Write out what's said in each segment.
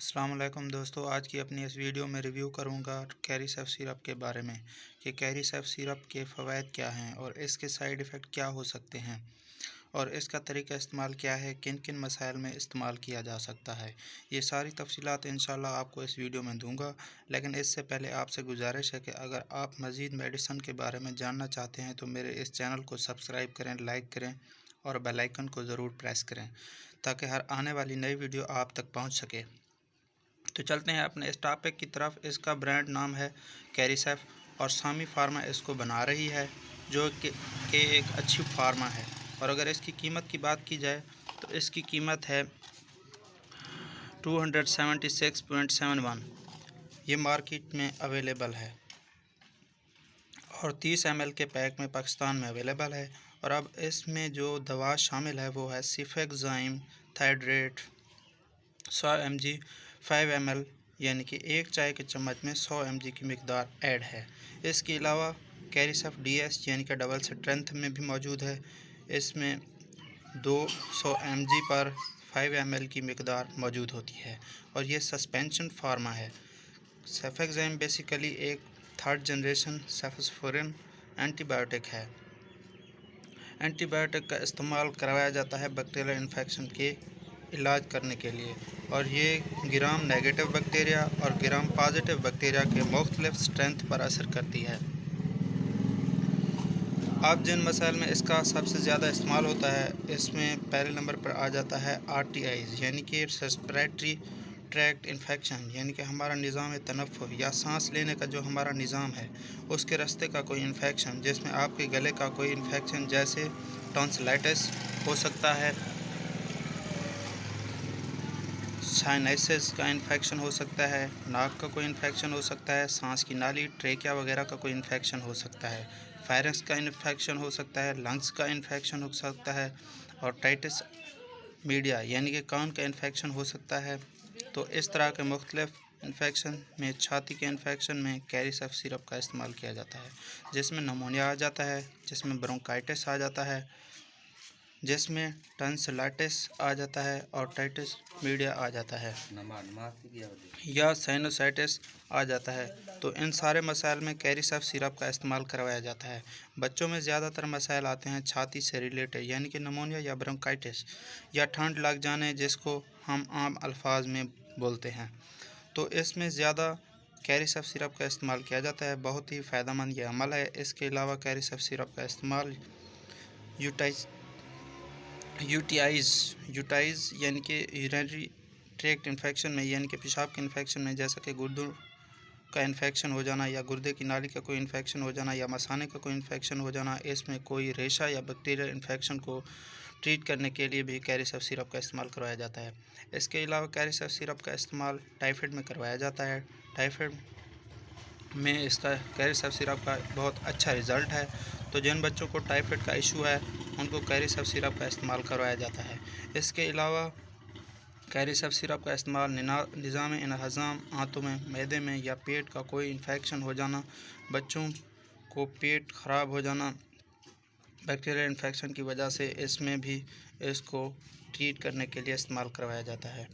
अस्सलाम वालेकुम दोस्तों, आज की अपनी इस वीडियो में रिव्यू करूंगा कैरी सैफ सिरप के बारे में कि कैरी सैफ सिरप के फ़वाइद क्या हैं और इसके साइड इफ़ेक्ट क्या हो सकते हैं और इसका तरीका इस्तेमाल क्या है, किन किन मसाइल में इस्तेमाल किया जा सकता है। ये सारी तफसीलात इंशाल्लाह आपको इस वीडियो में दूंगा, लेकिन इससे पहले आपसे गुजारिश है कि अगर आप मज़ीद मेडिसिन के बारे में जानना चाहते हैं तो मेरे इस चैनल को सब्सक्राइब करें, लाइक करें और बेल आइकन को ज़रूर प्रेस करें ताकि हर आने वाली नई वीडियो आप तक पहुँच सके। तो चलते हैं अपने इस टॉपिक की तरफ। इसका ब्रांड नाम है कैरी सैफ और सामी फार्मा इसको बना रही है, जो कि एक अच्छी फार्मा है। और अगर इसकी कीमत की बात की जाए तो इसकी कीमत है 276.71। ये मार्केट में अवेलेबल है और 30 ml के पैक में पाकिस्तान में अवेलेबल है। और अब इसमें जो दवा शामिल है वो है सिफेक्साइम थाइड्रेट 100 mg 5 ml, यानी कि एक चाय के चम्मच में 100 mg की मकदार ऐड है। इसके अलावा कैरी सैफ DS यानी कि डबल स्ट्रेंथ में भी मौजूद है। इसमें 200 mg पर 5 ml की मकदार मौजूद होती है और ये सस्पेंशन फार्मा है। सेफेक्साइम बेसिकली एक थर्ड जनरेशन सेफोस्फोरिन एंटीबायोटिक है। एंटीबायोटिक का इस्तेमाल करवाया जाता है बैक्टीरियल इन्फेक्शन के इलाज करने के लिए, और ये ग्राम नेगेटिव बैक्टीरिया और ग्राम पॉजिटिव बैक्टीरिया के मुख्तलिफ स्ट्रेंथ पर असर करती है। अब जिन मसाइल में इसका सबसे ज़्यादा इस्तेमाल होता है, इसमें पहले नंबर पर आ जाता है RTIs यानी कि रेस्पिरेटरी ट्रैक्ट इन्फेक्शन, यानी कि हमारा निज़ाम तनफ़ुस या सांस लेने का जो हमारा निज़ाम है उसके रास्ते का कोई इन्फेक्शन, जिसमें आपके गले का कोई इन्फेक्शन जैसे टॉन्सिलाइटिस हो सकता है, साइनसाइटिस का इन्फेक्शन हो सकता है, नाक का कोई इन्फेक्शन हो सकता है, सांस की नाली ट्रेकिया वगैरह का कोई इन्फेक्शन हो सकता है, फायरस का इन्फेक्शन हो सकता है, लंग्स का इन्फेक्शन हो सकता है और टाइटिस मीडिया यानी कि कान का इन्फेक्शन हो सकता है। तो इस तरह के मुख्तलिफ इन्फेक्शन में छाती के इन्फेक्शन में कैरी सैफ सिरप का इस्तेमाल किया जाता है, जिसमें नमोनिया आ जाता है, जिसमें ब्रोंकाइटिस आ जाता है, जिसमें टॉन्सिलाइटिस आ जाता है और टाइटिस मीडिया आ जाता है या साइनोसाइटिस आ जाता है। तो इन सारे मसाइल में कैरी सैफ सिरप का इस्तेमाल करवाया जाता है। बच्चों में ज़्यादातर मसाइल आते हैं छाती से रिलेटेड, यानी कि नमोनिया या ब्रोंकाइटिस या ठंड लग जाने, जिसको हम आम अल्फाज में बोलते हैं। तो इसमें ज़्यादा कैरी सैफ सिरप का इस्तेमाल किया जाता है। बहुत ही फ़ायदेमंद ये अमल है। इसके अलावा कैरी सैफ सिरप का इस्तेमाल यूटीआईज़ यानी कि यूरिनरी ट्रैक्ट इन्फेक्शन में, यानी कि पेशाब के इन्फेक्शन में, जैसा कि गुर्दों का इन्फेक्शन हो जाना या गुर्दे की नाली का कोई इन्फेक्शन हो जाना या मसाने का कोई इन्फेक्शन हो जाना, इसमें कोई रेशा या बैक्टीरियल इन्फेक्शन को ट्रीट करने के लिए भी कैरी सैफ सिरप का इस्तेमाल करवाया जाता है। इसके अलावा कैरी सैफ सिरप का इस्तेमाल टाइफाइड में करवाया जाता है। टाइफाइड में इसका कैरी सैफ सिरप का बहुत अच्छा रिज़ल्ट है। तो जिन बच्चों को टाइफाइड का इशू है उनको कैरी सैफ सिरप का इस्तेमाल करवाया जाता है। इसके अलावा कैरी सैफ सिरप का इस्तेमाल निज़ाम हज़म, आंतों में, मैदे में या पेट का कोई इन्फेक्शन हो जाना, बच्चों को पेट ख़राब हो जाना बैक्टीरियल इन्फेक्शन की वजह से, इसमें भी इसको ट्रीट करने के लिए इस्तेमाल करवाया जाता है।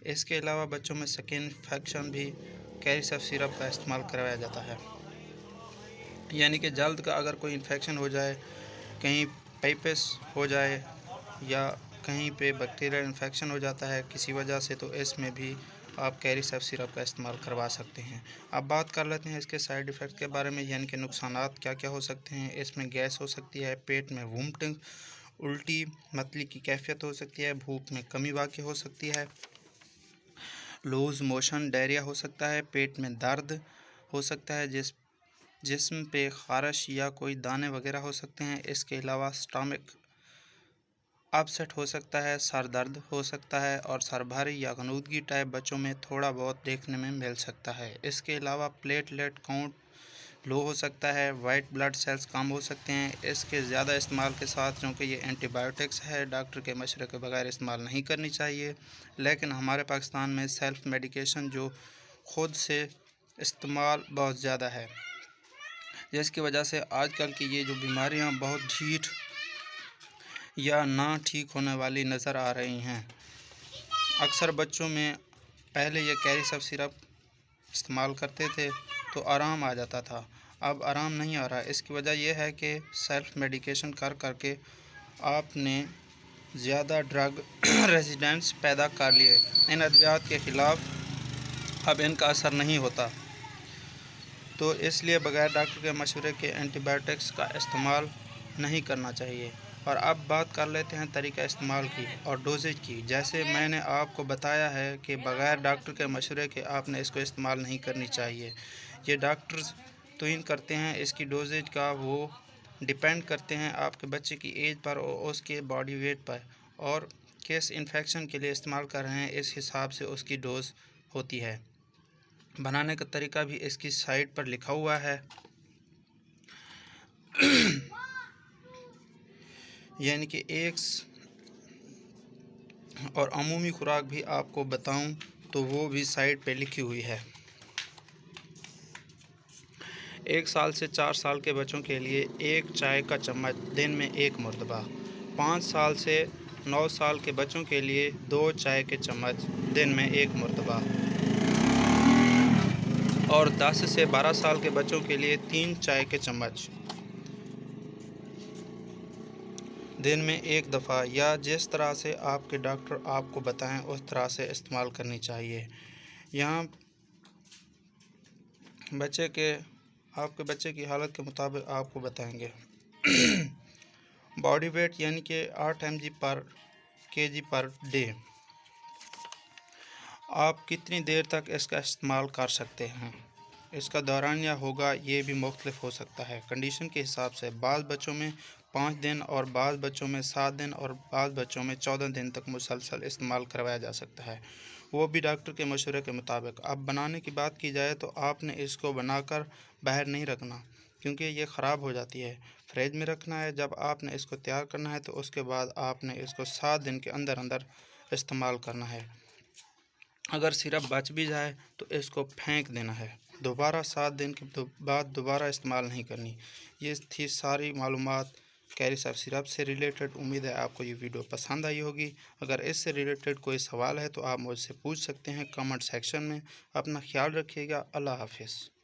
इसके अलावा बच्चों में स्किन इन्फेक्शन भी कैरी सैफ सिरप का इस्तेमाल करवाया जाता है, यानी कि जल्द का अगर कोई इन्फेक्शन हो जाए, कहीं पाइपस हो जाए या कहीं पे बैक्टीरियल इन्फेक्शन हो जाता है किसी वजह से, तो इसमें भी आप कैरी सैफ सिरप का इस्तेमाल करवा सकते हैं। अब बात कर लेते हैं इसके साइड इफ़ेक्ट के बारे में, यानी कि नुकसानात क्या क्या हो सकते हैं। इसमें गैस हो सकती है, पेट में वोमिटिंग, उल्टी, मतली की कैफियत हो सकती है, भूख में कमी वाक़ई हो सकती है, लूज़ मोशन, डायरिया हो सकता है, पेट में दर्द हो सकता है, जिस्म पे ख़ारिश या कोई दाने वगैरह हो सकते हैं। इसके अलावा स्टमक अपसेट हो सकता है, सर दर्द हो सकता है और सर भारी या गनूदगी टाइप बच्चों में थोड़ा बहुत देखने में मिल सकता है। इसके अलावा प्लेटलेट काउंट लो हो सकता है, वाइट ब्लड सेल्स कम हो सकते हैं। इसके ज़्यादा इस्तेमाल के साथ, क्योंकि ये एंटीबायोटिक्स है, डॉक्टर के मशवरे के बगैर इस्तेमाल नहीं करनी चाहिए। लेकिन हमारे पाकिस्तान में सेल्फ़ मेडिकेशन जो ख़ुद से इस्तेमाल बहुत ज़्यादा है, जिसकी वजह से आजकल की ये जो बीमारियां बहुत ढीठ या ना ठीक होने वाली नज़र आ रही हैं। अक्सर बच्चों में पहले ये कैरी सब सिरप इस्तेमाल करते थे तो आराम आ जाता था, अब आराम नहीं आ रहा। इसकी वजह यह है कि सेल्फ मेडिकेशन कर करके आपने ज़्यादा ड्रग रेजिडेंट्स पैदा कर लिए। इन अद्वियात के ख़िलाफ़ अब इनका असर नहीं होता, तो इसलिए बग़ैर डॉक्टर के मशवरे के एंटीबायोटिक्स का इस्तेमाल नहीं करना चाहिए। और अब बात कर लेते हैं तरीका इस्तेमाल की और डोजेज की। जैसे मैंने आपको बताया है कि बग़ैर डॉक्टर के मशवरे के आपने इसको इस्तेमाल नहीं करनी चाहिए। ये डॉक्टर्स तयीन करते हैं इसकी डोजेज का, वो डिपेंड करते हैं आपके बच्चे की एज पर और उसके बॉडी वेट पर, और किस इन्फेक्शन के लिए इस्तेमाल कर रहे हैं इस हिसाब से उसकी डोज होती है। बनाने का तरीका भी इसकी साइड पर लिखा हुआ है। यानी कि एक और अमूमी खुराक भी आपको बताऊं तो वो भी साइड पे लिखी हुई है। 1 साल से 4 साल के बच्चों के लिए 1 चाय का चम्मच दिन में 1 मरतबा, 5 साल से 9 साल के बच्चों के लिए 2 चाय के चम्मच दिन में 1 मरतबा, और 10 से 12 साल के बच्चों के लिए 3 चाय के चम्मच दिन में 1 दफ़ा, या जिस तरह से आपके डॉक्टर आपको बताएं उस तरह से इस्तेमाल करनी चाहिए। यहाँ आपके बच्चे की हालत के मुताबिक आपको बताएंगे। बॉडी वेट यानी कि 8 mg पर kg पर डे। आप कितनी देर तक इसका इस्तेमाल कर सकते हैं, इसका दौरानिया होगा, ये भी मुख्तलिफ हो सकता है कंडीशन के हिसाब से। बाज़ बच्चों में 5 दिन और बाज़ बच्चों में 7 दिन और बाज़ बच्चों में 14 दिन तक मुसलसल इस्तेमाल करवाया जा सकता है, वो भी डॉक्टर के मशवरे के मुताबिक। अब बनाने की बात की जाए तो आपने इसको बनाकर बाहर नहीं रखना, क्योंकि ये ख़राब हो जाती है। फ्रिज में रखना है। जब आपने इसको तैयार करना है तो उसके बाद आपने इसको 7 दिन के अंदर अंदर इस्तेमाल करना है। अगर सिरप बच भी जाए तो इसको फेंक देना है, दोबारा 7 दिन के बाद दोबारा इस्तेमाल नहीं करनी। ये थी सारी मालूमात कैरी सब सिरप से रिलेटेड। उम्मीद है आपको ये वीडियो पसंद आई होगी। अगर इससे रिलेटेड कोई सवाल है तो आप मुझसे पूछ सकते हैं कमेंट सेक्शन में। अपना ख्याल रखिएगा। अल्लाह हाफिज़।